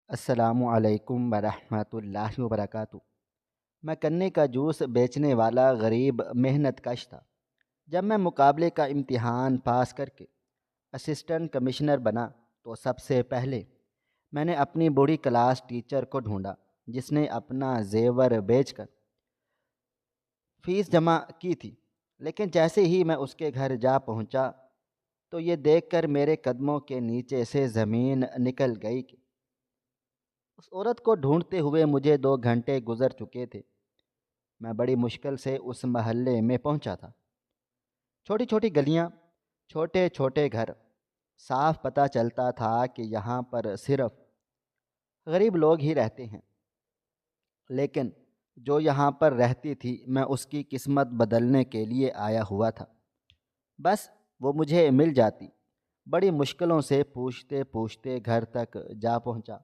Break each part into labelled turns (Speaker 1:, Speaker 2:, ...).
Speaker 1: السلام علیکم ورحمۃ اللہ وبرکاتہ۔ میں گنے کا جوس بیچنے والا غریب محنت کش تھا۔ جب میں مقابلے کا امتحان پاس کر کے اسسٹنٹ کمشنر بنا تو سب سے پہلے میں نے اپنی بوڑھی کلاس ٹیچر کو ڈھونڈا، جس نے اپنا زیور بیچ کر فیس جمع کی تھی۔ لیکن جیسے ہی میں اس کے گھر جا پہنچا تو یہ دیکھ کر میرے قدموں کے نیچے سے زمین نکل گئی کہ اس عورت کو ڈھونڈتے ہوئے مجھے 2 گھنٹے گزر چکے تھے۔ میں بڑی مشکل سے اس محلے میں پہنچا تھا۔ چھوٹی چھوٹی گلیاں، چھوٹے چھوٹے گھر، صاف پتہ چلتا تھا کہ یہاں پر صرف غریب لوگ ہی رہتے ہیں۔ لیکن جو یہاں پر رہتی تھی، میں اس کی قسمت بدلنے کے لیے آیا ہوا تھا۔ بس وہ مجھے مل جاتی۔ بڑی مشکلوں سے پوچھتے پوچھتے گھر تک جا پہنچا،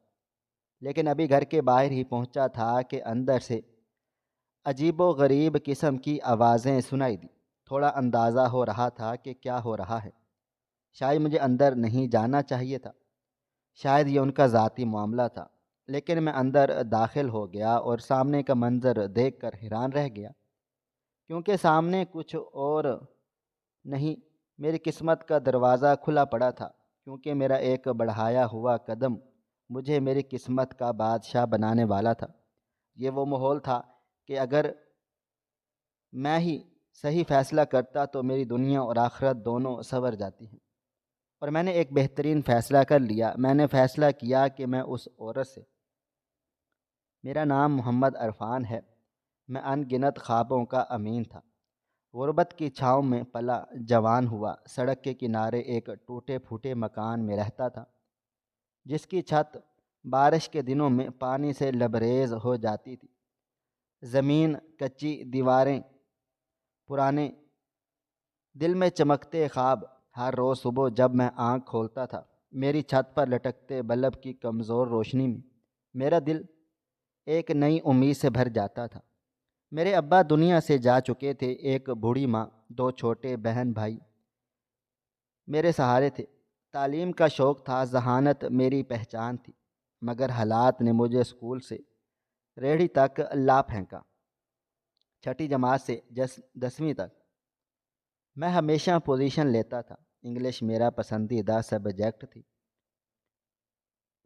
Speaker 1: لیکن ابھی گھر کے باہر ہی پہنچا تھا کہ اندر سے عجیب و غریب قسم کی آوازیں سنائی دی۔ تھوڑا اندازہ ہو رہا تھا کہ کیا ہو رہا ہے۔ شاید مجھے اندر نہیں جانا چاہیے تھا، شاید یہ ان کا ذاتی معاملہ تھا، لیکن میں اندر داخل ہو گیا اور سامنے کا منظر دیکھ کر حیران رہ گیا، کیونکہ سامنے کچھ اور نہیں، میری قسمت کا دروازہ کھلا پڑا تھا، کیونکہ میرا ایک بڑھایا ہوا قدم مجھے میری قسمت کا بادشاہ بنانے والا تھا۔ یہ وہ ماحول تھا کہ اگر میں ہی صحیح فیصلہ کرتا تو میری دنیا اور آخرت دونوں سنور جاتی ہیں۔ اور میں نے ایک بہترین فیصلہ کر لیا۔ میں نے فیصلہ کیا کہ میں اس عورت سے، میرا نام محمد عرفان ہے، میں ان گنت خوابوں کا امین تھا۔ غربت کی چھاؤں میں پلا، جوان ہوا، سڑک کے کنارے ایک ٹوٹے پھوٹے مکان میں رہتا تھا، جس کی چھت بارش کے دنوں میں پانی سے لبریز ہو جاتی تھی۔ زمین کچی، دیواریں پرانے، دل میں چمکتے خواب۔ ہر روز صبح جب میں آنکھ کھولتا تھا، میری چھت پر لٹکتے بلب کی کمزور روشنی میں میرا دل ایک نئی امید سے بھر جاتا تھا۔ میرے ابا دنیا سے جا چکے تھے، ایک بوڑھی ماں، 2 چھوٹے بہن بھائی میرے سہارے تھے۔ تعلیم کا شوق تھا، ذہانت میری پہچان تھی، مگر حالات نے مجھے اسکول سے ریڑھی تک لا پھینکا۔ چھٹی جماعت سے 10ویں تک میں ہمیشہ پوزیشن لیتا تھا۔ انگلش میرا پسندیدہ سبجیکٹ تھی۔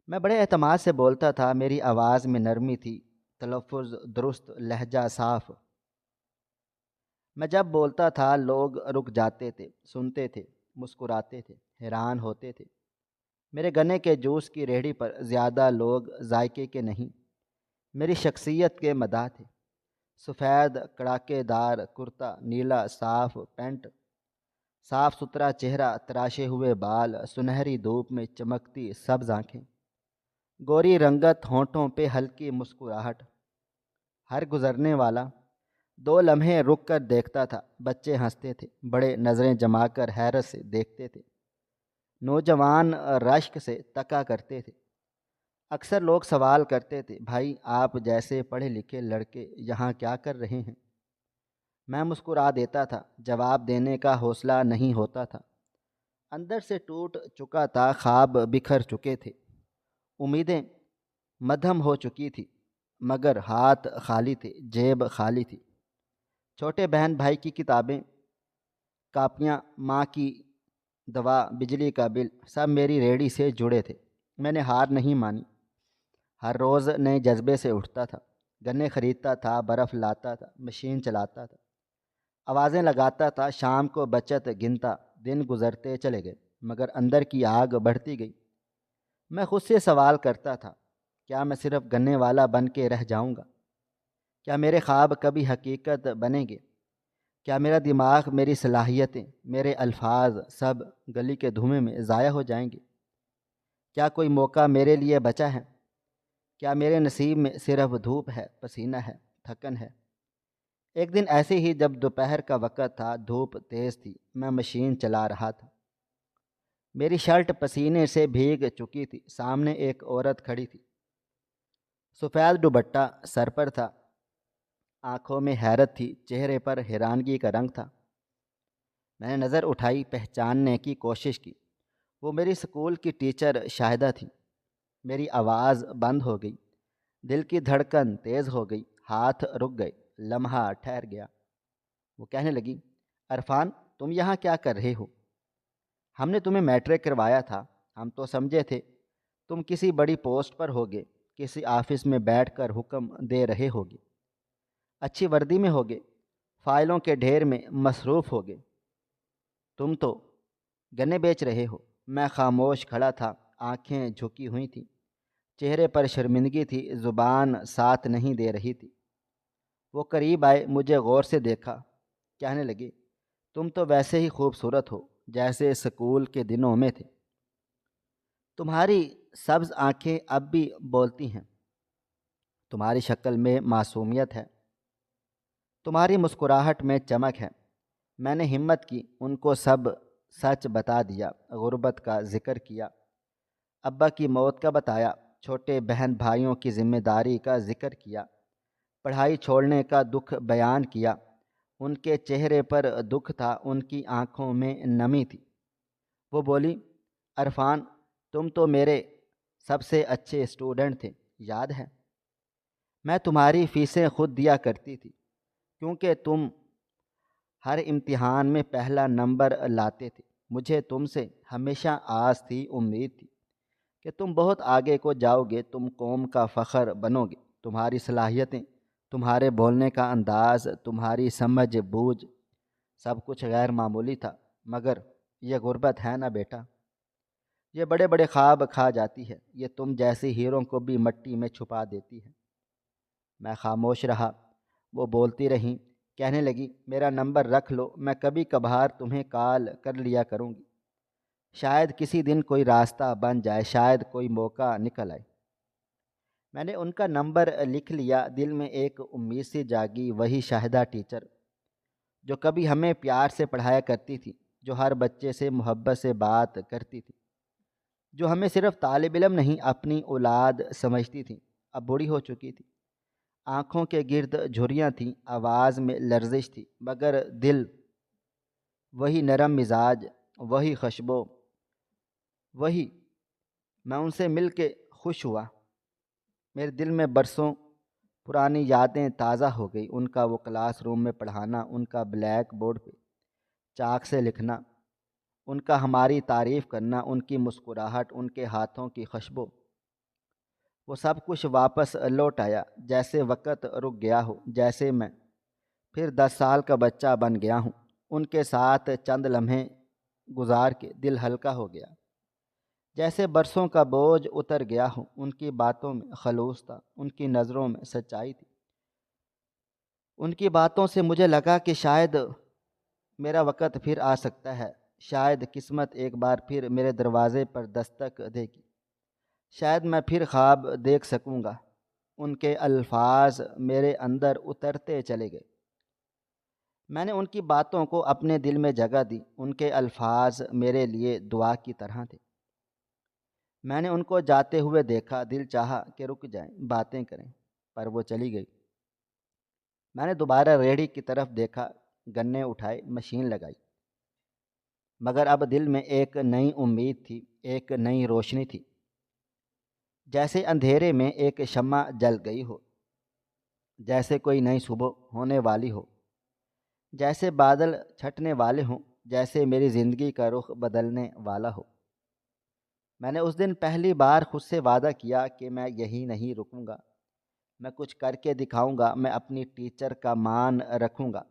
Speaker 1: میں بڑے اعتماد سے بولتا تھا، میری آواز میں نرمی تھی، تلفظ درست، لہجہ صاف۔ میں جب بولتا تھا لوگ رک جاتے تھے، سنتے تھے، مسکراتے تھے، حیران ہوتے تھے۔ میرے گنے کے جوس کی ریہڑی پر زیادہ لوگ ذائقے کے نہیں، میری شخصیت کے مداح تھے۔ سفید کڑاکے دار کرتا، نیلا صاف پینٹ، صاف ستھرا چہرہ، تراشے ہوئے بال، سنہری دھوپ میں چمکتی سبز آنکھیں، گوری رنگت، ہونٹوں پہ ہلکی مسکراہٹ۔ ہر گزرنے والا 2 لمحے رک کر دیکھتا تھا۔ بچے ہنستے تھے، بڑے نظریں جما کر حیرت سے دیکھتے تھے، نوجوان رشک سے تکا کرتے تھے۔ اکثر لوگ سوال کرتے تھے، بھائی آپ جیسے پڑھے لکھے لڑکے یہاں کیا کر رہے ہیں؟ میں مسکرا دیتا تھا، جواب دینے کا حوصلہ نہیں ہوتا تھا۔ اندر سے ٹوٹ چکا تھا، خواب بکھر چکے تھے، امیدیں مدھم ہو چکی تھی، مگر ہاتھ خالی تھے، جیب خالی تھی۔ چھوٹے بہن بھائی کی کتابیں، کاپیاں، ماں کی دوا، بجلی کا بل، سب میری ریڑھی سے جڑے تھے۔ میں نے ہار نہیں مانی، ہر روز نئے جذبے سے اٹھتا تھا، گنے خریدتا تھا، برف لاتا تھا، مشین چلاتا تھا، آوازیں لگاتا تھا، شام کو بچت گنتا۔ دن گزرتے چلے گئے، مگر اندر کی آگ بڑھتی گئی۔ میں خود سے سوال کرتا تھا، کیا میں صرف گنے والا بن کے رہ جاؤں گا؟ کیا میرے خواب کبھی حقیقت بنیں گے؟ کیا میرا دماغ، میری صلاحیتیں، میرے الفاظ سب گلی کے دھوئیں میں ضائع ہو جائیں گے؟ کیا کوئی موقع میرے لیے بچا ہے؟ کیا میرے نصیب میں صرف دھوپ ہے، پسینہ ہے، تھکن ہے؟ ایک دن ایسے ہی جب دوپہر کا وقت تھا، دھوپ تیز تھی، میں مشین چلا رہا تھا، میری شرٹ پسینے سے بھیگ چکی تھی۔ سامنے ایک عورت کھڑی تھی، سفید دوپٹہ سر پر تھا، آنکھوں میں حیرت تھی، چہرے پر حیرانگی کا رنگ تھا۔ میں نے نظر اٹھائی، پہچاننے کی کوشش کی۔ وہ میری اسکول کی ٹیچر شاہدہ تھی۔ میری آواز بند ہو گئی، دل کی دھڑکن تیز ہو گئی، ہاتھ رک گئے، لمحہ ٹھہر گیا۔ وہ کہنے لگی، عرفان تم یہاں کیا کر رہے ہو؟ ہم نے تمہیں میٹرک کروایا تھا، ہم تو سمجھے تھے تم کسی بڑی پوسٹ پر ہوگے، کسی آفس میں بیٹھ کر حکم دے رہے ہوگے، اچھی وردی میں ہوگے، فائلوں کے ڈھیر میں مصروف ہوگے۔ تم تو گنے بیچ رہے ہو۔ میں خاموش کھڑا تھا، آنکھیں جھکی ہوئی تھیں، چہرے پر شرمندگی تھی، زبان ساتھ نہیں دے رہی تھی۔ وہ قریب آئے، مجھے غور سے دیکھا، کہنے لگے، تم تو ویسے ہی خوبصورت ہو جیسے اسکول کے دنوں میں تھے۔ تمہاری سبز آنکھیں اب بھی بولتی ہیں، تمہاری شکل میں معصومیت ہے، تمہاری مسکراہٹ میں چمک ہے۔ میں نے ہمت کی، ان کو سب سچ بتا دیا، غربت کا ذکر کیا، ابا کی موت کا بتایا، چھوٹے بہن بھائیوں کی ذمہ داری کا ذکر کیا، پڑھائی چھوڑنے کا دکھ بیان کیا۔ ان کے چہرے پر دکھ تھا، ان کی آنکھوں میں نمی تھی۔ وہ بولی، عرفان تم تو میرے سب سے اچھے اسٹوڈنٹ تھے، یاد ہے؟ میں تمہاری فیسیں خود دیا کرتی تھی کیونکہ تم ہر امتحان میں پہلا نمبر لاتے تھے۔ مجھے تم سے ہمیشہ آس تھی، امید تھی کہ تم بہت آگے کو جاؤ گے، تم قوم کا فخر بنو گے۔ تمہاری صلاحیتیں، تمہارے بولنے کا انداز، تمہاری سمجھ بوجھ، سب کچھ غیر معمولی تھا، مگر یہ غربت ہے نا بیٹا، یہ بڑے بڑے خواب کھا جاتی ہے، یہ تم جیسی ہیروں کو بھی مٹی میں چھپا دیتی ہے۔ میں خاموش رہا، وہ بولتی رہیں، کہنے لگی، میرا نمبر رکھ لو، میں کبھی کبھار تمہیں کال کر لیا کروں گی، شاید کسی دن کوئی راستہ بن جائے، شاید کوئی موقع نکل آئے۔ میں نے ان کا نمبر لکھ لیا، دل میں ایک امید سی جاگی، وہی شاہدہ ٹیچر جو کبھی ہمیں پیار سے پڑھایا کرتی تھی، جو ہر بچے سے محبت سے بات کرتی تھی، جو ہمیں صرف طالب علم نہیں اپنی اولاد سمجھتی تھی، اب بوڑھی ہو چکی تھی، آنکھوں کے گرد جھریاں تھیں، آواز میں لرزش تھی، مگر دل وہی نرم مزاج، وہی خوشبو، وہی۔ میں ان سے مل کے خوش ہوا، میرے دل میں برسوں پرانی یادیں تازہ ہو گئی، ان کا وہ کلاس روم میں پڑھانا، ان کا بلیک بورڈ پہ چاک سے لکھنا، ان کا ہماری تعریف کرنا، ان کی مسکراہٹ، ان کے ہاتھوں کی خوشبو، وہ سب کچھ واپس لوٹ آیا، جیسے وقت رک گیا ہو، جیسے میں پھر 10 سال کا بچہ بن گیا ہوں۔ ان کے ساتھ چند لمحے گزار کے دل ہلکا ہو گیا، جیسے برسوں کا بوجھ اتر گیا ہو۔ ان کی باتوں میں خلوص تھا، ان کی نظروں میں سچائی تھی، ان کی باتوں سے مجھے لگا کہ شاید میرا وقت پھر آ سکتا ہے، شاید قسمت ایک بار پھر میرے دروازے پر دستک دے گی، شاید میں پھر خواب دیکھ سکوں گا۔ ان کے الفاظ میرے اندر اترتے چلے گئے، میں نے ان کی باتوں کو اپنے دل میں جگہ دی، ان کے الفاظ میرے لیے دعا کی طرح تھے۔ میں نے ان کو جاتے ہوئے دیکھا، دل چاہا کہ رک جائیں، باتیں کریں، پر وہ چلی گئی۔ میں نے دوبارہ ریڑھی کی طرف دیکھا، گنے اٹھائے، مشین لگائی، مگر اب دل میں ایک نئی امید تھی، ایک نئی روشنی تھی، جیسے اندھیرے میں ایک شمع جل گئی ہو، جیسے کوئی نئی صبح ہونے والی ہو، جیسے بادل چھٹنے والے ہوں، جیسے میری زندگی کا رخ بدلنے والا ہو۔ میں نے اس دن پہلی بار خود سے وعدہ کیا کہ میں یہی نہیں رکوں گا، میں کچھ کر کے دکھاؤں گا، میں اپنی ٹیچر کا مان رکھوں گا،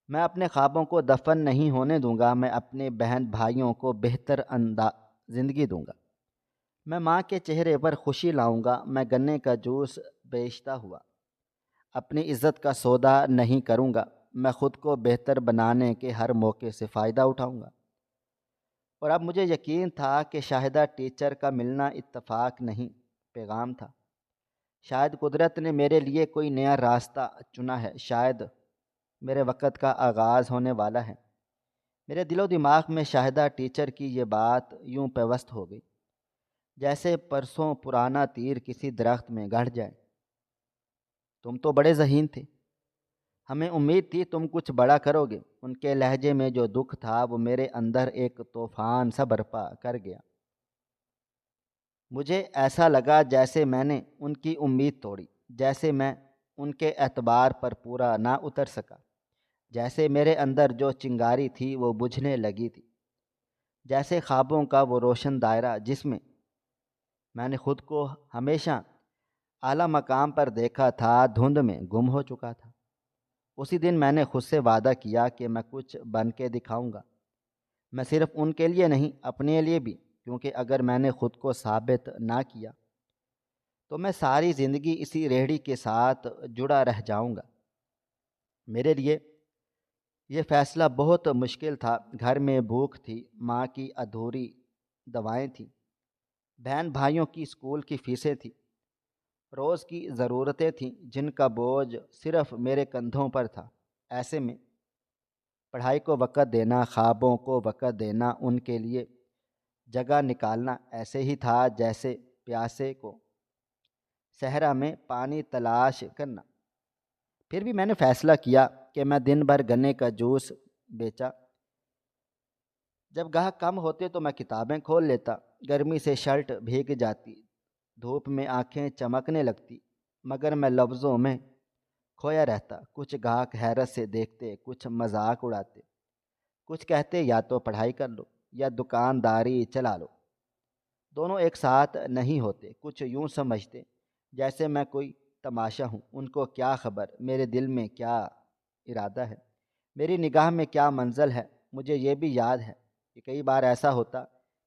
Speaker 1: میں اپنے خوابوں کو دفن نہیں ہونے دوں گا، میں اپنے بہن بھائیوں کو بہتر زندگی دوں گا، میں ماں کے چہرے پر خوشی لاؤں گا، میں گنے کا جوس بیچتا ہوا اپنی عزت کا سودا نہیں کروں گا، میں خود کو بہتر بنانے کے ہر موقع سے فائدہ اٹھاؤں گا۔ اور اب مجھے یقین تھا کہ شاہدہ ٹیچر کا ملنا اتفاق نہیں، پیغام تھا، شاید قدرت نے میرے لیے کوئی نیا راستہ چنا ہے، شاید میرے وقت کا آغاز ہونے والا ہے۔ میرے دل و دماغ میں شاہدہ ٹیچر کی یہ بات یوں پیوست ہو گئی، جیسے پرسوں پرانا تیر کسی درخت میں گڑ جائے۔ تم تو بڑے ذہین تھے، ہمیں امید تھی تم کچھ بڑا کرو گے۔ ان کے لہجے میں جو دکھ تھا وہ میرے اندر ایک طوفان سا برپا کر گیا۔ مجھے ایسا لگا جیسے میں نے ان کی امید توڑی، جیسے میں ان کے اعتبار پر پورا نہ اتر سکا، جیسے میرے اندر جو چنگاری تھی وہ بجھنے لگی تھی، جیسے خوابوں کا وہ روشن دائرہ جس میں میں نے خود کو ہمیشہ اعلیٰ مقام پر دیکھا تھا دھند میں گم ہو چکا تھا۔ اسی دن میں نے خود سے وعدہ کیا کہ میں کچھ بن کے دکھاؤں گا، میں صرف ان کے لیے نہیں، اپنے لیے بھی، کیونکہ اگر میں نے خود کو ثابت نہ کیا تو میں ساری زندگی اسی ریہڑی کے ساتھ جڑا رہ جاؤں گا۔ میرے لیے یہ فیصلہ بہت مشکل تھا۔ گھر میں بھوک تھی، ماں کی ادھوری دوائیں تھیں، بہن بھائیوں کی اسکول کی فیسیں تھیں، روز کی ضرورتیں تھیں جن کا بوجھ صرف میرے کندھوں پر تھا۔ ایسے میں پڑھائی کو وقت دینا، خوابوں کو وقت دینا، ان کے لیے جگہ نکالنا ایسے ہی تھا جیسے پیاسے کو صحرا میں پانی تلاش کرنا۔ پھر بھی میں نے فیصلہ کیا کہ میں دن بھر گنے کا جوس بیچا، جب گاہک کم ہوتے تو میں کتابیں کھول لیتا، گرمی سے شرٹ بھیگ جاتی، دھوپ میں آنکھیں چمکنے لگتی، مگر میں لفظوں میں کھویا رہتا۔ کچھ گاہک حیرت سے دیکھتے، کچھ مذاق اڑاتے، کچھ کہتے یا تو پڑھائی کر لو یا دکانداری چلا لو، دونوں ایک ساتھ نہیں ہوتے۔ کچھ یوں سمجھتے جیسے میں کوئی تماشا ہوں، ان کو کیا خبر میرے دل میں کیا ارادہ ہے، میری نگاہ میں کیا منزل ہے۔ مجھے یہ بھی یاد ہے کہ کئی بار ایسا ہوتا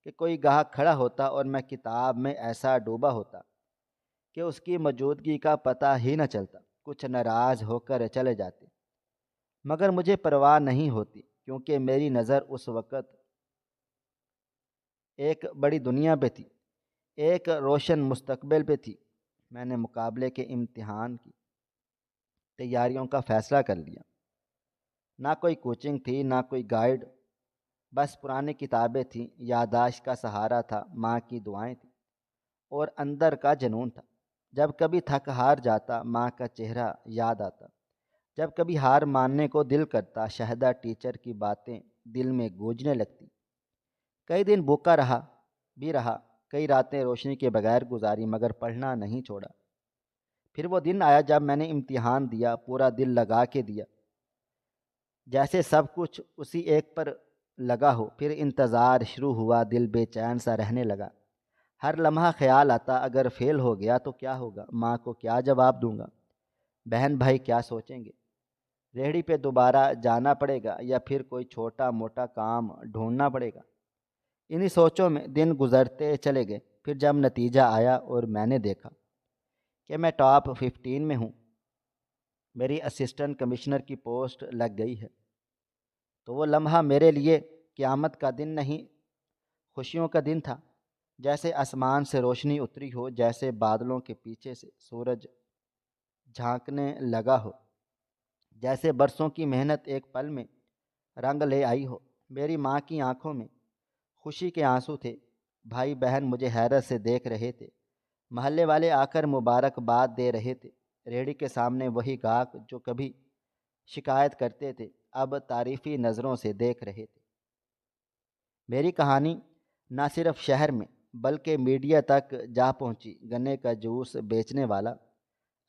Speaker 1: کہ کوئی گاہک کھڑا ہوتا اور میں کتاب میں ایسا ڈوبا ہوتا کہ اس کی موجودگی کا پتہ ہی نہ چلتا۔ کچھ ناراض ہو کر چلے جاتے، مگر مجھے پرواہ نہیں ہوتی، کیونکہ میری نظر اس وقت ایک بڑی دنیا پہ تھی، ایک روشن مستقبل پہ تھی۔ میں نے مقابلے کے امتحان کی تیاریوں کا فیصلہ کر لیا۔ نہ کوئی کوچنگ تھی، نہ کوئی گائیڈ، بس پرانی کتابیں تھیں، یادداشت کا سہارا تھا، ماں کی دعائیں تھیں، اور اندر کا جنون تھا۔ جب کبھی تھک ہار جاتا، ماں کا چہرہ یاد آتا، جب کبھی ہار ماننے کو دل کرتا، شہدہ ٹیچر کی باتیں دل میں گونجنے لگتی۔ کئی دن بھوکا رہا، کئی راتیں روشنی کے بغیر گزاری، مگر پڑھنا نہیں چھوڑا۔ پھر وہ دن آیا جب میں نے امتحان دیا، پورا دل لگا کے دیا، جیسے سب کچھ اسی ایک پر لگا ہو۔ پھر انتظار شروع ہوا، دل بے چین سا رہنے لگا۔ ہر لمحہ خیال آتا، اگر فیل ہو گیا تو کیا ہوگا، ماں کو کیا جواب دوں گا، بہن بھائی کیا سوچیں گے، ریہڑی پہ دوبارہ جانا پڑے گا یا پھر کوئی چھوٹا موٹا کام ڈھونڈنا پڑے گا۔ انہی سوچوں میں دن گزرتے چلے گئے۔ پھر جب نتیجہ آیا اور میں نے دیکھا کہ میں ٹاپ 15 میں ہوں، میری اسسٹنٹ کمشنر کی پوسٹ لگ گئی ہے، تو وہ لمحہ میرے لیے قیامت کا دن نہیں، خوشیوں کا دن تھا۔ جیسے آسمان سے روشنی اتری ہو، جیسے بادلوں کے پیچھے سے سورج جھانکنے لگا ہو، جیسے برسوں کی محنت ایک پل میں رنگ لے آئی ہو۔ میری ماں کی آنکھوں میں خوشی کے آنسو تھے، بھائی بہن مجھے حیرت سے دیکھ رہے تھے، محلے والے آ کر مبارکباد دے رہے تھے، ریہڑی کے سامنے وہی گاہک جو کبھی شکایت کرتے تھے اب تعریفی نظروں سے دیکھ رہے تھے۔ میری کہانی نہ صرف شہر میں بلکہ میڈیا تک جا پہنچی۔ گنے کا جوس بیچنے والا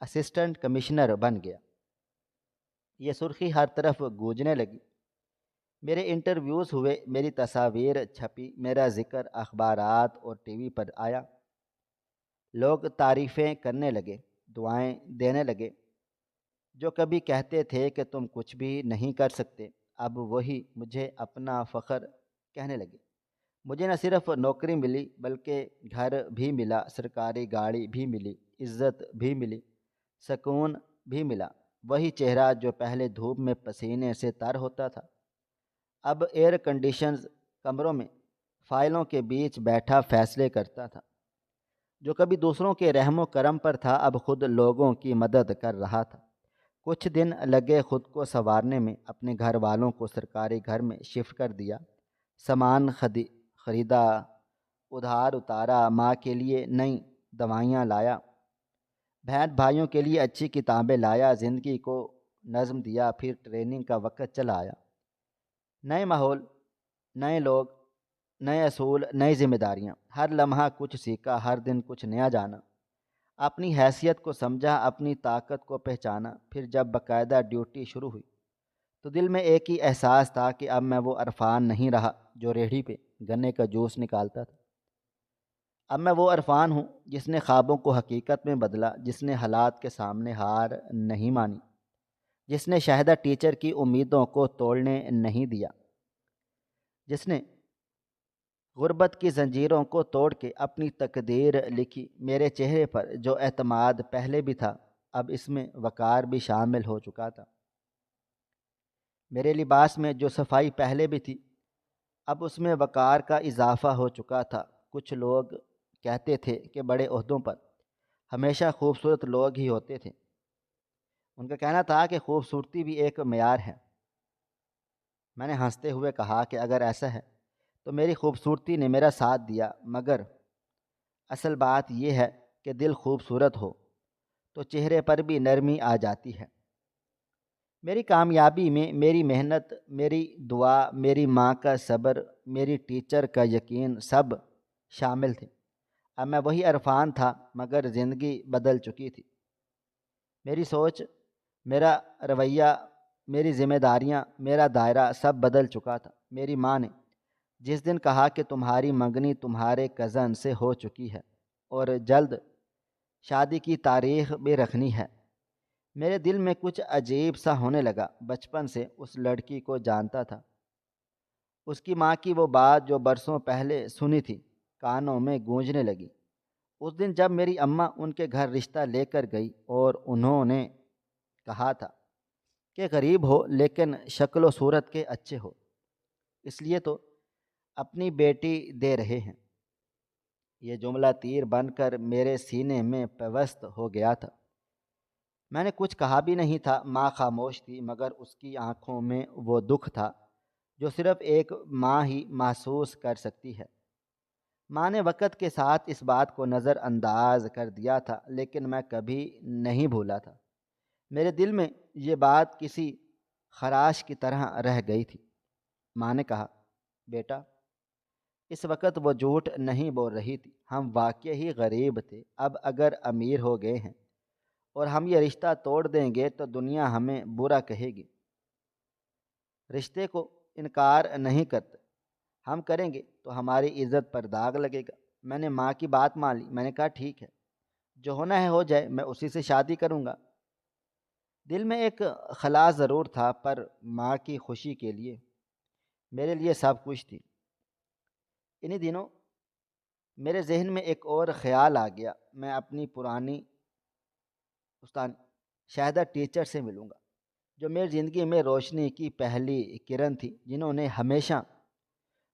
Speaker 1: اسسٹنٹ کمشنر بن گیا، یہ سرخی ہر طرف گونجنے لگی۔ میرے انٹرویوز ہوئے، میری تصاویر چھپی، میرا ذکر اخبارات اور ٹی وی پر آیا، لوگ تعریفیں کرنے لگے، دعائیں دینے لگے۔ جو کبھی کہتے تھے کہ تم کچھ بھی نہیں کر سکتے، اب وہی مجھے اپنا فخر کہنے لگے۔ مجھے نہ صرف نوکری ملی بلکہ گھر بھی ملا، سرکاری گاڑی بھی ملی، عزت بھی ملی، سکون بھی ملا۔ وہی چہرہ جو پہلے دھوپ میں پسینے سے تر ہوتا تھا، اب ایئر کنڈیشنز کمروں میں فائلوں کے بیچ بیٹھا فیصلے کرتا تھا۔ جو کبھی دوسروں کے رحم و کرم پر تھا، اب خود لوگوں کی مدد کر رہا تھا۔ کچھ دن لگے خود کو سنوارنے میں، اپنے گھر والوں کو سرکاری گھر میں شفٹ کر دیا، سامان خریدا، ادھار اتارا، ماں کے لیے نئی دوائیاں لایا، بہن بھائیوں کے لیے اچھی کتابیں لایا، زندگی کو نظم دیا۔ پھر ٹریننگ کا وقت چلا آیا، نئے ماحول، نئے لوگ، نئے اصول، نئی ذمہ داریاں، ہر لمحہ کچھ سیکھا، ہر دن کچھ نیا جانا، اپنی حیثیت کو سمجھا، اپنی طاقت کو پہچانا۔ پھر جب باقاعدہ ڈیوٹی شروع ہوئی تو دل میں ایک ہی احساس تھا کہ اب میں وہ عرفان نہیں رہا جو ریڑھی پہ گنے کا جوس نکالتا تھا۔ اب میں وہ عرفان ہوں جس نے خوابوں کو حقیقت میں بدلا، جس نے حالات کے سامنے ہار نہیں مانی، جس نے شاہدہ ٹیچر کی امیدوں کو توڑنے نہیں دیا، جس نے غربت کی زنجیروں کو توڑ کے اپنی تقدیر لکھی۔ میرے چہرے پر جو اعتماد پہلے بھی تھا، اب اس میں وقار بھی شامل ہو چکا تھا۔ میرے لباس میں جو صفائی پہلے بھی تھی، اب اس میں وقار کا اضافہ ہو چکا تھا۔ کچھ لوگ کہتے تھے کہ بڑے عہدوں پر ہمیشہ خوبصورت لوگ ہی ہوتے تھے۔ ان کا کہنا تھا کہ خوبصورتی بھی ایک معیار ہے۔ میں نے ہنستے ہوئے کہا کہ اگر ایسا ہے تو میری خوبصورتی نے میرا ساتھ دیا، مگر اصل بات یہ ہے کہ دل خوبصورت ہو تو چہرے پر بھی نرمی آ جاتی ہے۔ میری کامیابی میں میری محنت، میری دعا، میری ماں کا صبر، میری ٹیچر کا یقین سب شامل تھے۔ اب میں وہی عرفان تھا، مگر زندگی بدل چکی تھی۔ میری سوچ، میرا رویہ، میری ذمہ داریاں، میرا دائرہ سب بدل چکا تھا۔ میری ماں نے جس دن کہا کہ تمہاری منگنی تمہارے کزن سے ہو چکی ہے اور جلد شادی کی تاریخ بھی رکھنی ہے، میرے دل میں کچھ عجیب سا ہونے لگا۔ بچپن سے اس لڑکی کو جانتا تھا۔ اس کی ماں کی وہ بات جو برسوں پہلے سنی تھی کانوں میں گونجنے لگی۔ اس دن جب میری اماں ان کے گھر رشتہ لے کر گئی اور انہوں نے کہا تھا کہ غریب ہو لیکن شکل و صورت کے اچھے ہو، اس لیے تو اپنی بیٹی دے رہے ہیں، یہ جملہ تیر بن کر میرے سینے میں پیوست ہو گیا تھا۔ میں نے کچھ کہا بھی نہیں تھا۔ ماں خاموش تھی، مگر اس کی آنکھوں میں وہ دکھ تھا جو صرف ایک ماں ہی محسوس کر سکتی ہے۔ ماں نے وقت کے ساتھ اس بات کو نظر انداز کر دیا تھا، لیکن میں کبھی نہیں بھولا تھا۔ میرے دل میں یہ بات کسی خراش کی طرح رہ گئی تھی۔ ماں نے کہا، بیٹا، اس وقت وہ جھوٹ نہیں بول رہی تھی، ہم واقعی ہی غریب تھے۔ اب اگر امیر ہو گئے ہیں اور ہم یہ رشتہ توڑ دیں گے تو دنیا ہمیں برا کہے گی۔ رشتے کو انکار نہیں کرتے، ہم کریں گے تو ہماری عزت پر داغ لگے گا۔ میں نے ماں کی بات مان لی۔ میں نے کہا، ٹھیک ہے، جو ہونا ہے ہو جائے، میں اسی سے شادی کروں گا۔ دل میں ایک خلا ضرور تھا، پر ماں کی خوشی کے لیے میرے لیے سب کچھ تھی۔ انہی دنوں میرے ذہن میں ایک اور خیال آ گیا۔ میں اپنی پرانی استاد شاہدہ ٹیچر سے ملوں گا، جو میری زندگی میں روشنی کی پہلی کرن تھی، جنہوں نے ہمیشہ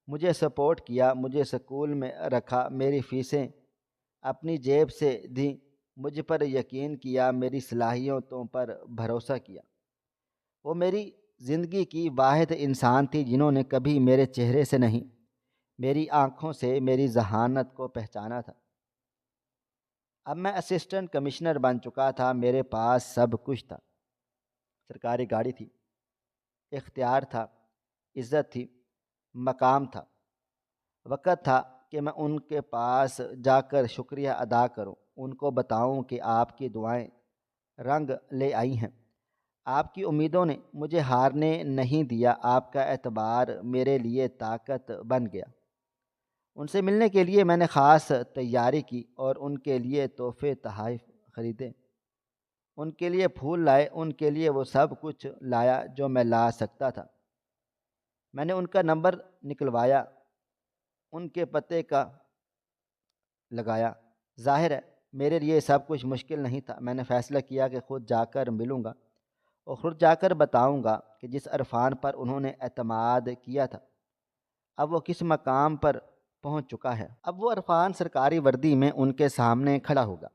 Speaker 1: مجھے سپورٹ کیا، مجھے اسکول میں رکھا، میری فیسیں اپنی جیب سے دیں، مجھ پر یقین کیا، میری صلاحیتوں پر بھروسہ کیا۔ وہ میری زندگی کی واحد انسان تھی جنہوں نے کبھی میرے چہرے سے نہیں، میری آنکھوں سے میری ذہانت کو پہچانا تھا۔ اب میں اسسٹنٹ کمشنر بن چکا تھا، میرے پاس سب کچھ تھا۔ سرکاری گاڑی تھی، اختیار تھا، عزت تھی، مقام تھا۔ وقت تھا کہ میں ان کے پاس جا کر شکریہ ادا کروں، ان کو بتاؤں کہ آپ کی دعائیں رنگ لے آئی ہیں، آپ کی امیدوں نے مجھے ہارنے نہیں دیا، آپ کا اعتبار میرے لیے طاقت بن گیا۔ ان سے ملنے کے لیے میں نے خاص تیاری کی اور ان کے لیے تحفے تحائف خریدے، ان کے لیے پھول لائے، ان کے لیے وہ سب کچھ لایا جو میں لا سکتا تھا۔ میں نے ان کا نمبر نکلوایا، ان کے پتے کا لگایا۔ ظاہر ہے میرے لیے سب کچھ مشکل نہیں تھا۔ میں نے فیصلہ کیا کہ خود جا کر ملوں گا اور خود جا کر بتاؤں گا کہ جس عرفان پر انہوں نے اعتماد کیا تھا، اب وہ کس مقام پر پہنچ چکا ہے۔ اب وہ عرفان سرکاری وردی میں ان کے سامنے کھڑا ہوگا،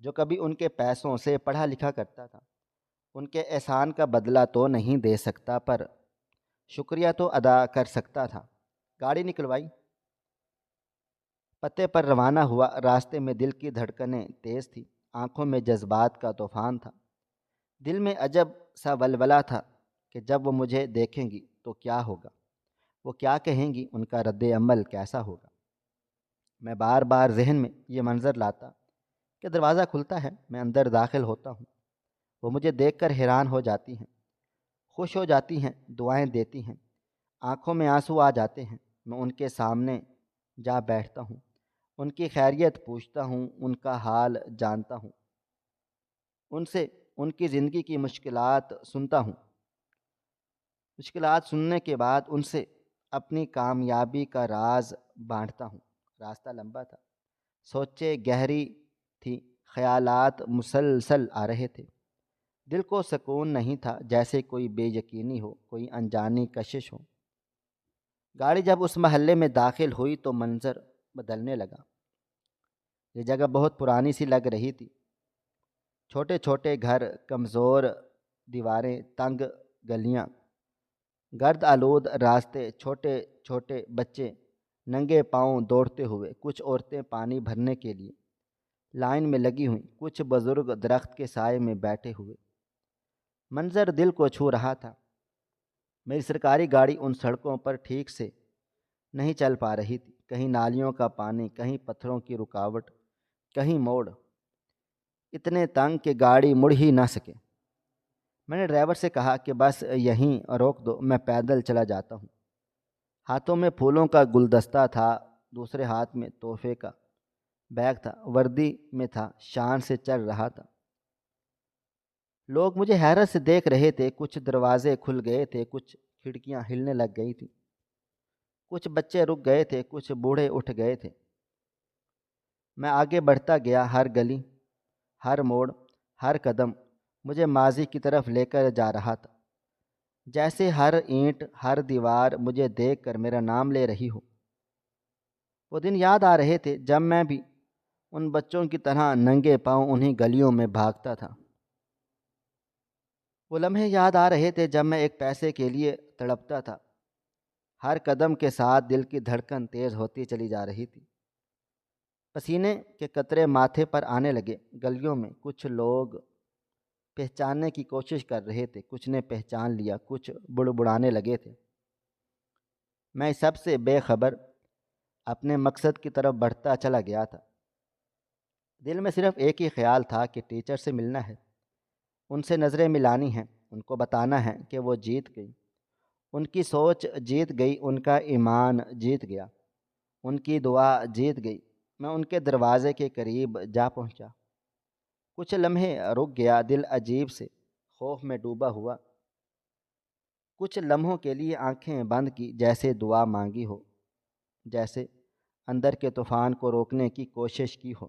Speaker 1: جو کبھی ان کے پیسوں سے پڑھا لکھا کرتا تھا۔ ان کے احسان کا بدلہ تو نہیں دے سکتا، پر شکریہ تو ادا کر سکتا تھا۔ گاڑی نکلوائی، پتے پر روانہ ہوا۔ راستے میں دل کی دھڑکنیں تیز تھی، آنکھوں میں جذبات کا طوفان تھا۔ دل میں عجب سا ولولہ تھا کہ جب وہ مجھے دیکھیں گی تو کیا ہوگا۔ وہ کیا کہیں گی، ان کا رد عمل کیسا ہوگا۔ میں بار بار ذہن میں یہ منظر لاتا کہ دروازہ کھلتا ہے، میں اندر داخل ہوتا ہوں، وہ مجھے دیکھ کر حیران ہو جاتی ہیں، خوش ہو جاتی ہیں، دعائیں دیتی ہیں، آنکھوں میں آنسو آ جاتے ہیں۔ میں ان کے سامنے جا بیٹھتا ہوں، ان کی خیریت پوچھتا ہوں، ان کا حال جانتا ہوں، ان سے ان کی زندگی کی مشکلات سنتا ہوں۔ مشکلات سننے کے بعد ان سے اپنی کامیابی کا راز بانٹتا ہوں۔ راستہ لمبا تھا، سوچیں گہری تھی، خیالات مسلسل آ رہے تھے، دل کو سکون نہیں تھا، جیسے کوئی بے یقینی ہو، کوئی انجانی کشش ہو۔ گاڑی جب اس محلے میں داخل ہوئی تو منظر بدلنے لگا۔ یہ جگہ بہت پرانی سی لگ رہی تھی، چھوٹے چھوٹے گھر، کمزور دیواریں، تنگ گلیاں، گرد آلود راستے، چھوٹے چھوٹے بچے ننگے پاؤں دوڑتے ہوئے، کچھ عورتیں پانی بھرنے کے لیے لائن میں لگی ہوئیں، کچھ بزرگ درخت کے سائے میں بیٹھے ہوئے۔ منظر دل کو چھو رہا تھا۔ میری سرکاری گاڑی ان سڑکوں پر ٹھیک سے نہیں چل پا رہی تھی، کہیں نالیوں کا پانی، کہیں پتھروں کی رکاوٹ، کہیں موڑ اتنے تنگ کہ گاڑی مڑ ہی نہ سکے۔ میں نے ڈرائیور سے کہا کہ بس یہیں روک دو، میں پیدل چلا جاتا ہوں۔ ہاتھوں میں پھولوں کا گلدستہ تھا، دوسرے ہاتھ میں تحفے کا بیگ تھا، وردی میں تھا، شان سے چل رہا تھا۔ لوگ مجھے حیرت سے دیکھ رہے تھے، کچھ دروازے کھل گئے تھے، کچھ کھڑکیاں ہلنے لگ گئی تھیں، کچھ بچے رک گئے تھے، کچھ بوڑھے اٹھ گئے تھے۔ میں آگے بڑھتا گیا، ہر گلی، ہر موڑ، ہر قدم مجھے ماضی کی طرف لے کر جا رہا تھا، جیسے ہر اینٹ، ہر دیوار مجھے دیکھ کر میرا نام لے رہی ہو۔ وہ دن یاد آ رہے تھے جب میں بھی ان بچوں کی طرح ننگے پاؤں انہی گلیوں میں بھاگتا تھا۔ وہ لمحے یاد آ رہے تھے جب میں ایک پیسے کے لیے تڑپتا تھا۔ ہر قدم کے ساتھ دل کی دھڑکن تیز ہوتی چلی جا رہی تھی، پسینے کے قطرے ماتھے پر آنے لگے۔ گلیوں میں کچھ لوگ پہچاننے کی کوشش کر رہے تھے، کچھ نے پہچان لیا، کچھ بڑبڑانے لگے تھے۔ میں سب سے بے خبر اپنے مقصد کی طرف بڑھتا چلا گیا تھا۔ دل میں صرف ایک ہی خیال تھا کہ ٹیچر سے ملنا ہے، ان سے نظریں ملانی ہیں، ان کو بتانا ہے کہ وہ جیت گئی، ان کی سوچ جیت گئی، ان کا ایمان جیت گیا، ان کی دعا جیت گئی۔ میں ان کے دروازے کے قریب جا پہنچا، کچھ لمحے رک گیا، دل عجیب سے خوف میں ڈوبا ہوا۔ کچھ لمحوں کے لیے آنکھیں بند کی، جیسے دعا مانگی ہو، جیسے اندر کے طوفان کو روکنے کی کوشش کی ہو۔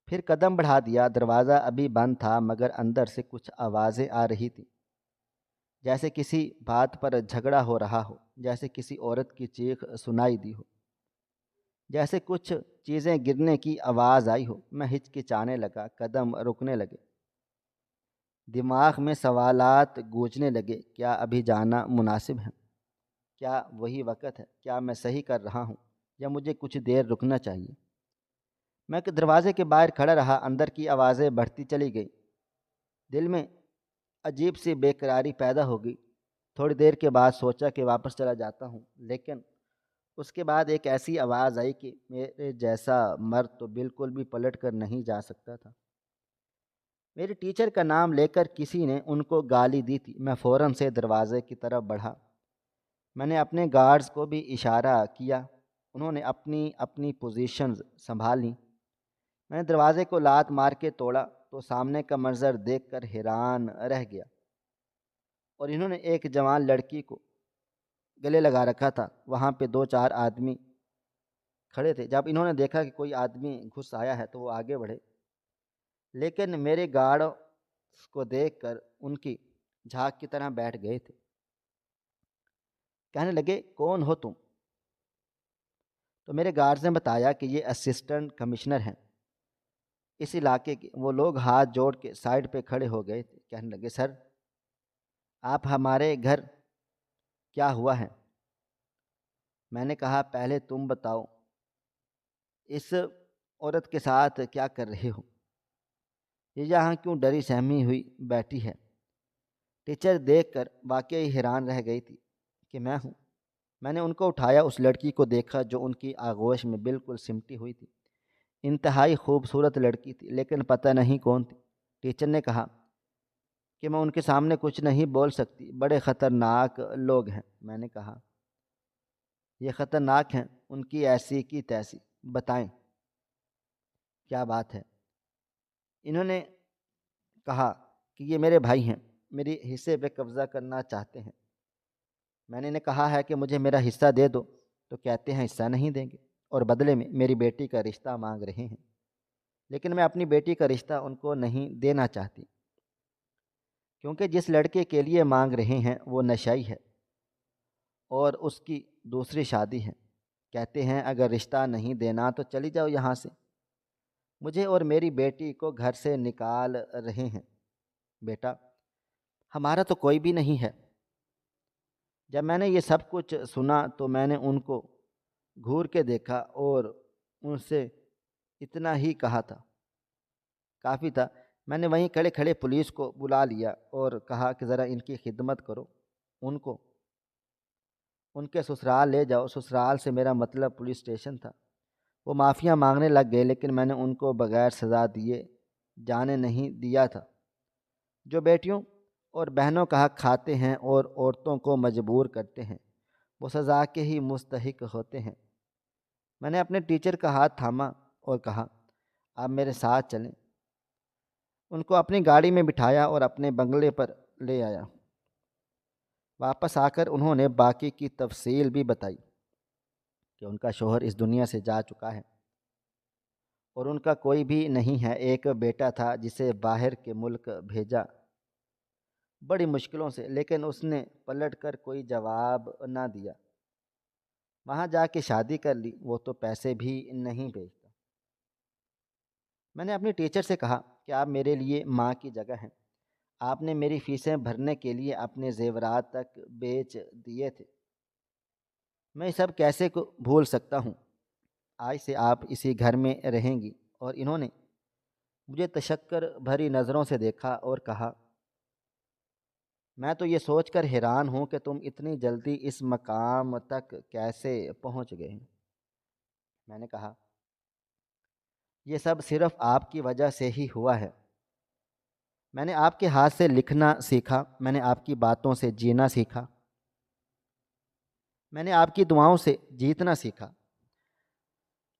Speaker 1: پھر قدم بڑھا دیا، دروازہ ابھی بند تھا مگر اندر سے کچھ آوازیں آ رہی تھیں، جیسے کسی بات پر جھگڑا ہو رہا ہو، جیسے کسی عورت کی چیخ سنائی دی ہو، جیسے کچھ چیزیں گرنے کی آواز آئی ہو۔ میں ہچکچانے لگا، قدم رکنے لگے، دماغ میں سوالات گونجنے لگے۔ کیا ابھی جانا مناسب ہے؟ کیا وہی وقت ہے؟ کیا میں صحیح کر رہا ہوں یا مجھے کچھ دیر رکنا چاہیے؟ میں دروازے کے باہر کھڑا رہا، اندر کی آوازیں بڑھتی چلی گئی، دل میں عجیب سی بے قراری پیدا ہو گئی۔ تھوڑی دیر کے بعد سوچا کہ واپس چلا جاتا ہوں، لیکن اس کے بعد ایک ایسی آواز آئی کہ میرے جیسا مرد تو بالکل بھی پلٹ کر نہیں جا سکتا تھا۔ میری ٹیچر کا نام لے کر کسی نے ان کو گالی دی تھی۔ میں فوراً سے دروازے کی طرف بڑھا، میں نے اپنے گارڈز کو بھی اشارہ کیا، انہوں نے اپنی اپنی پوزیشنز سنبھال لیں۔ میں نے دروازے کو لات مار کے توڑا تو سامنے کا منظر دیکھ کر حیران رہ گیا، اور انہوں نے ایک جوان لڑکی کو گلے لگا رکھا تھا۔ وہاں پہ 2-4 آدمی کھڑے تھے۔ جب انہوں نے دیکھا کہ کوئی آدمی گھس آیا ہے تو وہ آگے بڑھے، لیکن میرے گارڈ کو دیکھ کر ان کی جھاگ کی طرح بیٹھ گئے تھے۔ کہنے لگے، کون ہو تم؟ تو میرے گارڈز نے بتایا کہ یہ اسسٹنٹ کمشنر ہیں اس علاقے کے۔ وہ لوگ ہاتھ جوڑ کے سائڈ پہ کھڑے ہو گئے تھے، کہنے لگے، سر آپ ہمارے گھر کیا ہوا ہے؟ میں نے کہا، پہلے تم بتاؤ اس عورت کے ساتھ کیا کر رہے ہو؟ یہ یہاں کیوں ڈری سہمی ہوئی بیٹھی ہے؟ ٹیچر دیکھ کر واقعی حیران رہ گئی تھی کہ میں ہوں میں نے ان کو اٹھایا، اس لڑکی کو دیکھا جو ان کی آغوش میں بالکل سمٹی ہوئی تھی۔ انتہائی خوبصورت لڑکی تھی، لیکن پتہ نہیں کون تھی۔ ٹیچر نے کہا کہ میں ان کے سامنے کچھ نہیں بول سکتی، بڑے خطرناک لوگ ہیں۔ میں نے کہا یہ خطرناک ہیں؟ ان کی ایسی کی تیسی، بتائیں کیا بات ہے؟ انہوں نے کہا کہ یہ میرے بھائی ہیں، میری حصے پہ قبضہ کرنا چاہتے ہیں۔ میں نے انہیں کہا ہے کہ مجھے میرا حصہ دے دو، تو کہتے ہیں حصہ نہیں دیں گے، اور بدلے میں میری بیٹی کا رشتہ مانگ رہے ہیں۔ لیکن میں اپنی بیٹی کا رشتہ ان کو نہیں دینا چاہتی، کیونکہ جس لڑکے کے لیے مانگ رہے ہیں وہ نشئی ہے اور اس کی دوسری شادی ہے۔ کہتے ہیں اگر رشتہ نہیں دینا تو چلی جاؤ یہاں سے، مجھے اور میری بیٹی کو گھر سے نکال رہے ہیں۔ بیٹا، ہمارا تو کوئی بھی نہیں ہے۔ جب میں نے یہ سب کچھ سنا تو میں نے ان کو گھور کے دیکھا اور ان سے اتنا ہی کہا تھا، کافی تھا۔ میں نے وہیں کھڑے کھڑے پولیس کو بلا لیا اور کہا کہ ذرا ان کی خدمت کرو، ان کو ان کے سسرال لے جاؤ۔ سسرال سے میرا مطلب پولیس اسٹیشن تھا۔ وہ معافیاں مانگنے لگ گئے، لیکن میں نے ان کو بغیر سزا دیے جانے نہیں دیا تھا۔ جو بیٹیوں اور بہنوں کا حق کھاتے ہیں اور عورتوں کو مجبور کرتے ہیں، وہ سزا کے ہی مستحق ہوتے ہیں۔ میں نے اپنے ٹیچر کا ہاتھ تھاما اور کہا آپ میرے ساتھ چلیں۔ ان کو اپنی گاڑی میں بٹھایا اور اپنے بنگلے پر لے آیا۔ واپس آ کر انہوں نے باقی کی تفصیل بھی بتائی کہ ان کا شوہر اس دنیا سے جا چکا ہے اور ان کا کوئی بھی نہیں ہے۔ ایک بیٹا تھا جسے باہر کے ملک بھیجا بڑی مشکلوں سے، لیکن اس نے پلٹ کر کوئی جواب نہ دیا۔ وہاں جا کے شادی کر لی، وہ تو پیسے بھی نہیں بھیجتا۔ میں نے اپنی ٹیچر سے کہا کہ آپ میرے لیے ماں کی جگہ ہیں۔ آپ نے میری فیسیں بھرنے کے لیے اپنے زیورات تک بیچ دیے تھے۔ میں سب کیسے کو بھول سکتا ہوں؟ آج سے آپ اسی گھر میں رہیں گی۔ اور انہوں نے مجھے تشکر بھری نظروں سے دیکھا اور کہا میں تو یہ سوچ کر حیران ہوں کہ تم اتنی جلدی اس مقام تک کیسے پہنچ گئے ہیں۔ میں نے کہا یہ سب صرف آپ کی وجہ سے ہی ہوا ہے۔ میں نے آپ کے ہاتھ سے لکھنا سیکھا، میں نے آپ کی باتوں سے جینا سیکھا، میں نے آپ کی دعاؤں سے جیتنا سیکھا۔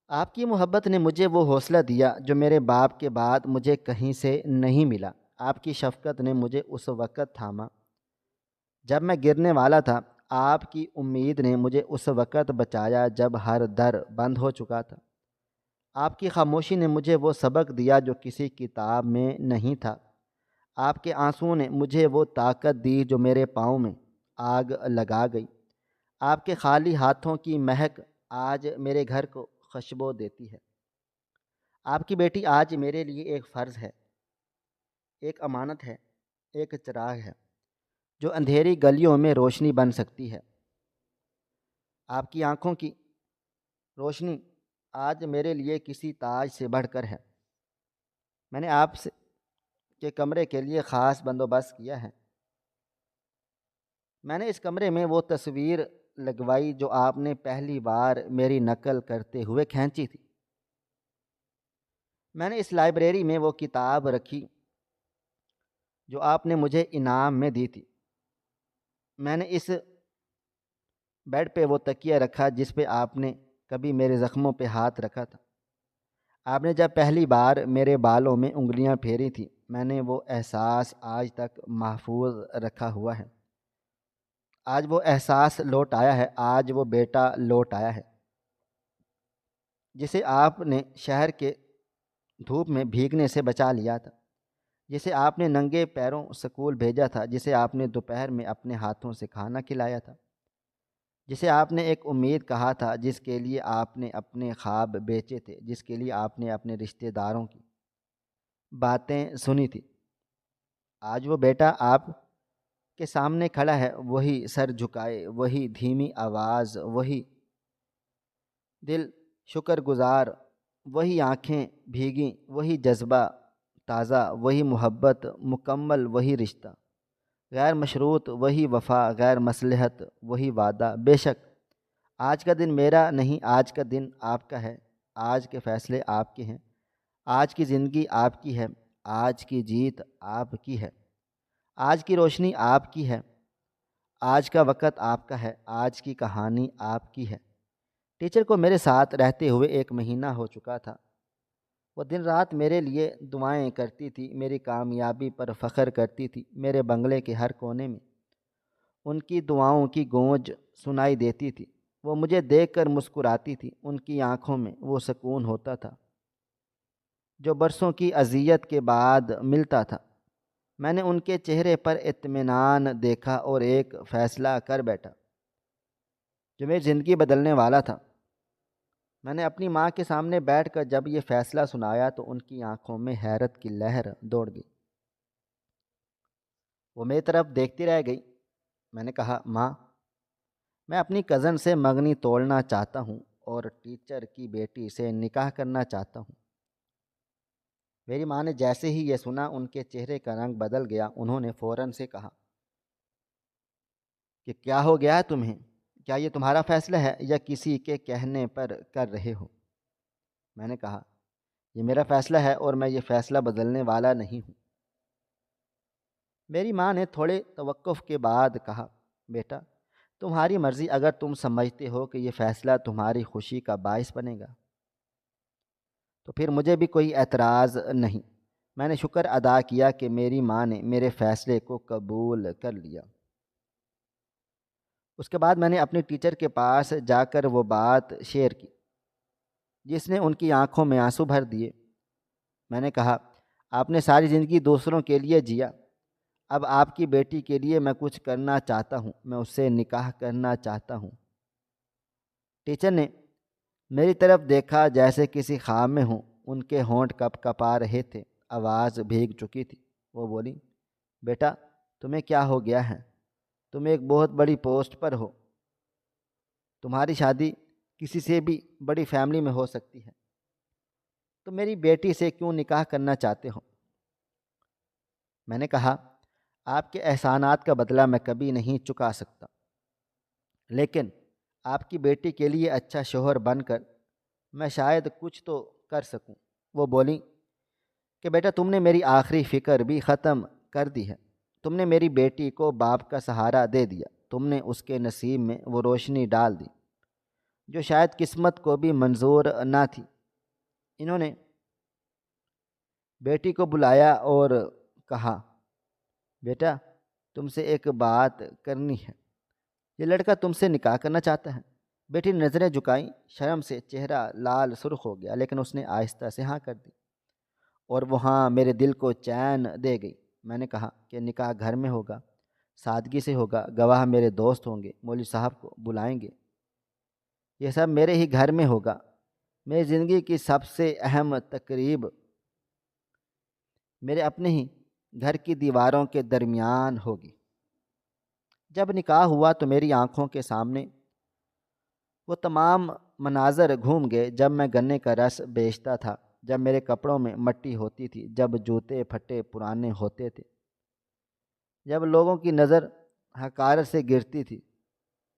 Speaker 1: آپ کی محبت نے مجھے وہ حوصلہ دیا جو میرے باپ کے بعد مجھے کہیں سے نہیں ملا۔ آپ کی شفقت نے مجھے اس وقت تھاما جب میں گرنے والا تھا۔ آپ کی امید نے مجھے اس وقت بچایا جب ہر در بند ہو چکا تھا۔ آپ کی خاموشی نے مجھے وہ سبق دیا جو کسی کتاب میں نہیں تھا۔ آپ کے آنسوؤں نے مجھے وہ طاقت دی جو میرے پاؤں میں آگ لگا گئی۔ آپ کے خالی ہاتھوں کی مہک آج میرے گھر کو خوشبو دیتی ہے۔ آپ کی بیٹی آج میرے لیے ایک فرض ہے، ایک امانت ہے، ایک چراغ ہے جو اندھیری گلیوں میں روشنی بن سکتی ہے۔ آپ کی آنکھوں کی روشنی آج میرے لیے کسی تاج سے بڑھ کر ہے۔ میں نے آپ کے کمرے کے لیے خاص بندوبست کیا ہے۔ میں نے اس کمرے میں وہ تصویر لگوائی جو آپ نے پہلی بار میری نقل کرتے ہوئے کھینچی تھی۔ میں نے اس لائبریری میں وہ کتاب رکھی جو آپ نے مجھے انعام میں دی تھی۔ میں نے اس بیڈ پہ وہ تکیہ رکھا جس پہ آپ نے کبھی میرے زخموں پہ ہاتھ رکھا تھا۔ آپ نے جب پہلی بار میرے بالوں میں انگلیاں پھیری تھی، میں نے وہ احساس آج تک محفوظ رکھا ہوا ہے۔ آج وہ احساس لوٹ آیا ہے، آج وہ بیٹا لوٹ آیا ہے جسے آپ نے شہر کے دھوپ میں بھیگنے سے بچا لیا تھا، جسے آپ نے ننگے پیروں سکول بھیجا تھا، جسے آپ نے دوپہر میں اپنے ہاتھوں سے کھانا کھلایا تھا، جسے آپ نے ایک امید کہا تھا، جس کے لیے آپ نے اپنے خواب بیچے تھے، جس کے لیے آپ نے اپنے رشتہ داروں کی باتیں سنی تھی۔ آج وہ بیٹا آپ کے سامنے کھڑا ہے، وہی سر جھکائے، وہی دھیمی آواز، وہی دل شکر گزار، وہی آنکھیں بھیگی، وہی جذبہ تازہ، وہی محبت مکمل، وہی رشتہ غیر مشروط، وہی وفا غیر مصلحت، وہی وعدہ۔ بے شک آج کا دن میرا نہیں، آج کا دن آپ کا ہے، آج کے فیصلے آپ کے ہیں، آج کی زندگی آپ کی ہے، آج کی جیت آپ کی ہے، آج کی روشنی آپ کی ہے، آج کا وقت آپ کا ہے، آج کی کہانی آپ کی ہے۔ ٹیچر کو میرے ساتھ رہتے ہوئے 1 مہینہ ہو چکا تھا۔ وہ دن رات میرے لیے دعائیں کرتی تھی، میری کامیابی پر فخر کرتی تھی۔ میرے بنگلے کے ہر کونے میں ان کی دعاؤں کی گونج سنائی دیتی تھی۔ وہ مجھے دیکھ کر مسکراتی تھی، ان کی آنکھوں میں وہ سکون ہوتا تھا جو برسوں کی اذیت کے بعد ملتا تھا۔ میں نے ان کے چہرے پر اطمینان دیکھا اور ایک فیصلہ کر بیٹھا جو میری زندگی بدلنے والا تھا۔ میں نے اپنی ماں کے سامنے بیٹھ کر جب یہ فیصلہ سنایا تو ان کی آنکھوں میں حیرت کی لہر دوڑ گئی۔ وہ میری طرف دیکھتی رہ گئی۔ میں نے کہا، ماں، میں اپنی کزن سے منگنی توڑنا چاہتا ہوں اور ٹیچر کی بیٹی سے نکاح کرنا چاہتا ہوں۔ میری ماں نے جیسے ہی یہ سنا ان کے چہرے کا رنگ بدل گیا۔ انہوں نے فوراً سے کہا کہ کیا ہو گیا ہے تمہیں؟ کیا یہ تمہارا فیصلہ ہے یا کسی کے کہنے پر کر رہے ہو؟ میں نے کہا، یہ میرا فیصلہ ہے اور میں یہ فیصلہ بدلنے والا نہیں ہوں۔ میری ماں نے تھوڑے توقف کے بعد کہا، بیٹا، تمہاری مرضی، اگر تم سمجھتے ہو کہ یہ فیصلہ تمہاری خوشی کا باعث بنے گا تو پھر مجھے بھی کوئی اعتراض نہیں۔ میں نے شکر ادا کیا کہ میری ماں نے میرے فیصلے کو قبول کر لیا۔ اس کے بعد میں نے اپنی ٹیچر کے پاس جا کر وہ بات شیئر کی جس نے ان کی آنکھوں میں آنسو بھر دیے۔ میں نے کہا، آپ نے ساری زندگی دوسروں کے لیے جیا، اب آپ کی بیٹی کے لیے میں کچھ کرنا چاہتا ہوں، میں اس سے نکاح کرنا چاہتا ہوں۔ ٹیچر نے میری طرف دیکھا جیسے کسی خواب میں ہوں۔ ان کے ہونٹ کپ کپا رہے تھے، آواز بھیگ چکی تھی۔ وہ بولی، بیٹا، تمہیں کیا ہو گیا ہے؟ تم ایک بہت بڑی پوسٹ پر ہو، تمہاری شادی کسی سے بھی بڑی فیملی میں ہو سکتی ہے، تو میری بیٹی سے کیوں نکاح کرنا چاہتے ہو؟ میں نے کہا، آپ کے احسانات کا بدلہ میں کبھی نہیں چکا سکتا، لیکن آپ کی بیٹی کے لیے اچھا شوہر بن کر میں شاید کچھ تو کر سکوں۔ وہ بولی کہ بیٹا، تم نے میری آخری فکر بھی ختم کر دی ہے۔ تم نے میری بیٹی کو باپ کا سہارا دے دیا، تم نے اس کے نصیب میں وہ روشنی ڈال دی جو شاید قسمت کو بھی منظور نہ تھی۔ انہوں نے بیٹی کو بلایا اور کہا، بیٹا، تم سے ایک بات کرنی ہے، یہ لڑکا تم سے نکاح کرنا چاہتا ہے۔ بیٹی نے نظریں جھکائیں، شرم سے چہرہ لال سرخ ہو گیا، لیکن اس نے آہستہ سے ہاں کر دی، اور وہ ہاں میرے دل کو چین دے گئی۔ میں نے کہا کہ نکاح گھر میں ہوگا، سادگی سے ہوگا، گواہ میرے دوست ہوں گے، مولوی صاحب کو بلائیں گے، یہ سب میرے ہی گھر میں ہوگا۔ میری زندگی کی سب سے اہم تقریب میرے اپنے ہی گھر کی دیواروں کے درمیان ہوگی۔ جب نکاح ہوا تو میری آنکھوں کے سامنے وہ تمام مناظر گھوم گئے، جب میں گنے کا رس بیچتا تھا، جب میرے کپڑوں میں مٹی ہوتی تھی، جب جوتے پھٹے پرانے ہوتے تھے، جب لوگوں کی نظر حقارت سے گرتی تھی،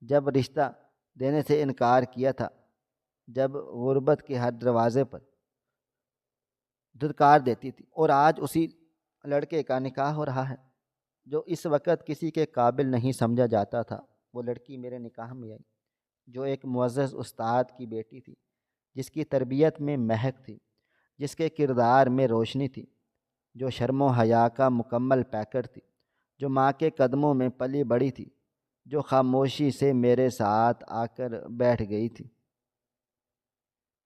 Speaker 1: جب رشتہ دینے سے انکار کیا تھا، جب غربت کے ہر دروازے پر دھتکار دیتی تھی، اور آج اسی لڑکے کا نکاح ہو رہا ہے جو اس وقت کسی کے قابل نہیں سمجھا جاتا تھا۔ وہ لڑکی میرے نکاح میں آئی جو ایک معزز استاد کی بیٹی تھی، جس کی تربیت میں مہک تھی، جس کے کردار میں روشنی تھی، جو شرم و حیا کا مکمل پیکٹ تھی، جو ماں کے قدموں میں پلی بڑی تھی، جو خاموشی سے میرے ساتھ آ کر بیٹھ گئی تھی،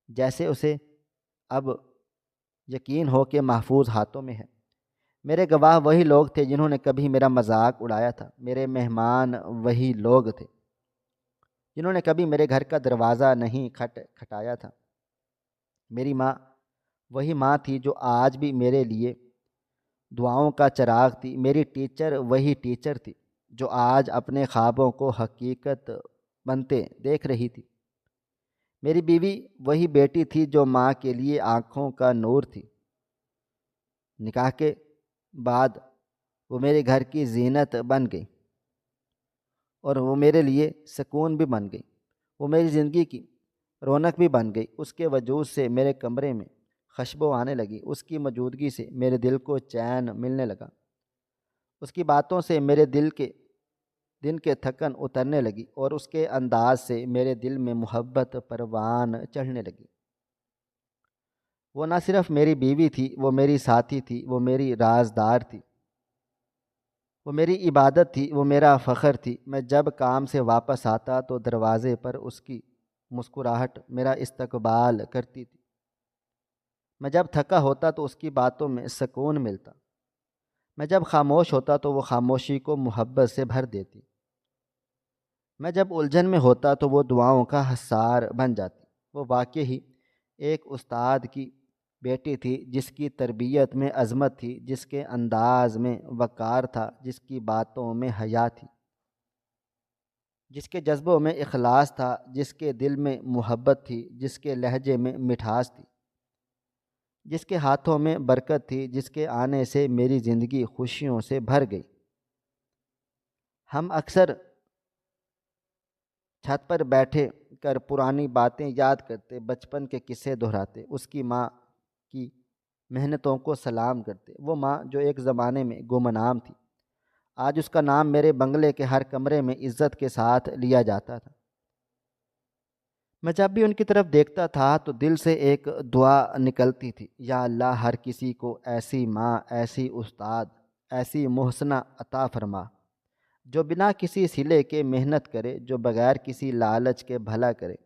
Speaker 1: جیسے اسے اب یقین ہو کہ محفوظ ہاتھوں میں ہے۔ میرے گواہ وہی لوگ تھے جنہوں نے کبھی میرا مذاق اڑایا تھا، میرے مہمان وہی لوگ تھے جنہوں نے کبھی میرے گھر کا دروازہ نہیں کھٹایا تھا۔ میری ماں وہی ماں تھی جو آج بھی میرے لیے دعاؤں کا چراغ تھی۔ میری ٹیچر وہی ٹیچر تھی جو آج اپنے خوابوں کو حقیقت بنتے دیکھ رہی تھی۔ میری بیوی وہی بیٹی تھی جو ماں کے لیے آنکھوں کا نور تھی۔ نکاح کے بعد وہ میرے گھر کی زینت بن گئی اور وہ میرے لیے سکون بھی بن گئی۔ وہ میری زندگی کی رونق بھی بن گئی۔ اس کے وجود سے میرے کمرے میں خوشبو آنے لگی، اس کی موجودگی سے میرے دل کو چین ملنے لگا، اس کی باتوں سے میرے دن کے تھکن اترنے لگی، اور اس کے انداز سے میرے دل میں محبت پروان چڑھنے لگی۔ وہ نہ صرف میری بیوی تھی، وہ میری ساتھی تھی، وہ میری رازدار تھی، وہ میری عبادت تھی، وہ میرا فخر تھی۔ میں جب کام سے واپس آتا تو دروازے پر اس کی مسکراہٹ میرا استقبال کرتی تھی۔ میں جب تھکا ہوتا تو اس کی باتوں میں سکون ملتا، میں جب خاموش ہوتا تو وہ خاموشی کو محبت سے بھر دیتی، میں جب الجھن میں ہوتا تو وہ دعاؤں کا حصار بن جاتی۔ وہ واقعی ایک استاد کی بیٹی تھی، جس کی تربیت میں عظمت تھی، جس کے انداز میں وقار تھا، جس کی باتوں میں حیا تھی، جس کے جذبوں میں اخلاص تھا، جس کے دل میں محبت تھی، جس کے لہجے میں مٹھاس تھی، جس کے ہاتھوں میں برکت تھی، جس کے آنے سے میری زندگی خوشیوں سے بھر گئی۔ ہم اکثر چھت پر بیٹھے کر پرانی باتیں یاد کرتے، بچپن کے قصے دہراتے، اس کی ماں کی محنتوں کو سلام کرتے۔ وہ ماں جو ایک زمانے میں گمنام تھی، آج اس کا نام میرے بنگلے کے ہر کمرے میں عزت کے ساتھ لیا جاتا تھا۔ میں جب بھی ان کی طرف دیکھتا تھا تو دل سے ایک دعا نکلتی تھی، یا اللہ ہر کسی کو ایسی ماں، ایسی استاد، ایسی محسنہ عطا فرما، جو بنا کسی صلے کے محنت کرے، جو بغیر کسی لالچ کے بھلا کرے،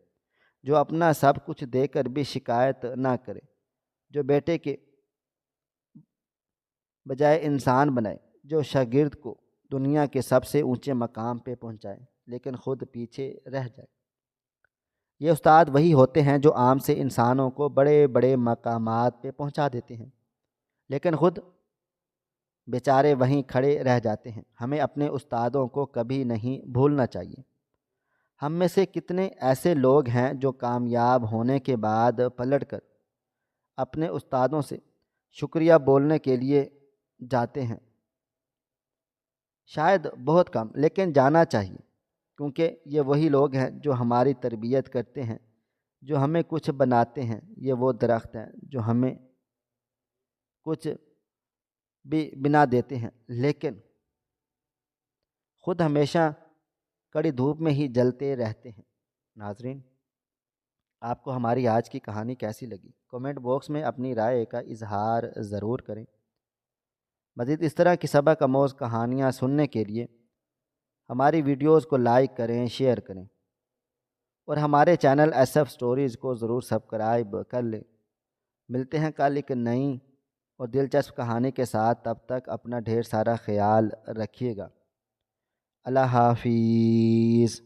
Speaker 1: جو اپنا سب کچھ دے کر بھی شکایت نہ کرے، جو بیٹے کے بجائے انسان بنائے، جو شاگرد کو دنیا کے سب سے اونچے مقام پہ پہنچائے لیکن خود پیچھے رہ جائے۔ یہ استاد وہی ہوتے ہیں جو عام سے انسانوں کو بڑے بڑے مقامات پہ پہنچا دیتے ہیں، لیکن خود بیچارے وہیں کھڑے رہ جاتے ہیں۔ ہمیں اپنے استادوں کو کبھی نہیں بھولنا چاہیے۔ ہم میں سے کتنے ایسے لوگ ہیں جو کامیاب ہونے کے بعد پلٹ کر اپنے استادوں سے شکریہ بولنے کے لیے جاتے ہیں؟ شاید بہت کم، لیکن جانا چاہیے، کیونکہ یہ وہی لوگ ہیں جو ہماری تربیت کرتے ہیں، جو ہمیں کچھ بناتے ہیں۔ یہ وہ درخت ہیں جو ہمیں کچھ بھی بنا دیتے ہیں، لیکن خود ہمیشہ کڑی دھوپ میں ہی جلتے رہتے ہیں۔ ناظرین، آپ کو ہماری آج کی کہانی کیسی لگی؟ کمنٹ باکس میں اپنی رائے کا اظہار ضرور کریں۔ مزید اس طرح کی سبق آموز کہانیاں سننے کے لیے ہماری ویڈیوز کو لائک کریں، شیئر کریں، اور ہمارے چینل ایس ایف سٹوریز کو ضرور سبسکرائب کر لیں۔ ملتے ہیں کل ایک نئی اور دلچسپ کہانی کے ساتھ، تب تک اپنا ڈھیر سارا خیال رکھیے گا۔ اللہ حافظ۔